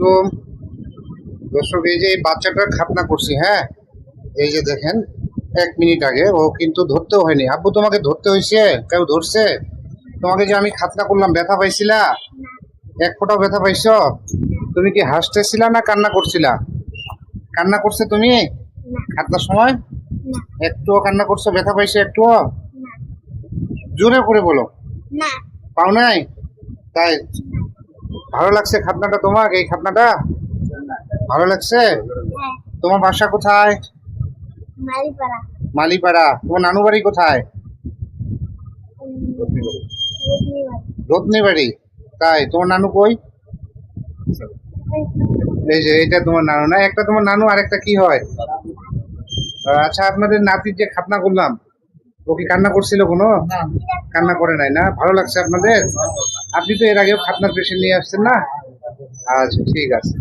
আলাইকুম। দর্শক, এই যে এই বাচ্চাটার খাতনা করছি, হ্যাঁ। এই যে দেখেন, 1 মিনিট আগে ও কিন্তু ধরতেও হয়নি। আব্বু, তোমাকে ধরতে হয়েছে? কেউ ধরছে তোমাকে? যে আমি খাতনা করলাম, ব্যথা পাইছিলা? এক ফোঁটাও ব্যথা পাইছো? তুমি কি হাসতেছিলা না কান্না করছিলা? কান্না করছে তুমি খাতনার সময়? একটুও কান্না করছো? ব্যথা পাইছো একটুও? জোরে করে বলো। পাও নাই? তাই? ভালো লাগছে খাতনাটা? তোমার এই খাতনাটা ভালো লাগছে? তোমার বাসা কোথায়? মালিপাড়া। মালিপাড়া। তোমার নানু বাড়ি কোথায়? রত্নী বাড়ি। তাই? তোমার নানু কই? এই যে এটা তোমার নানু না? একটা তোমার নানু আর একটা কি হয়? আচ্ছা, আপনাদের নাতির যে খাতনা করলাম, ও কি কান্না করছিল কোনো? কান্না করে নাই না? ভালো লাগছে আপনাদের? আপনি তো এর আগেও খাতনার পেশেন্ট নিয়ে আসছেন না? আচ্ছা, ঠিক আছে।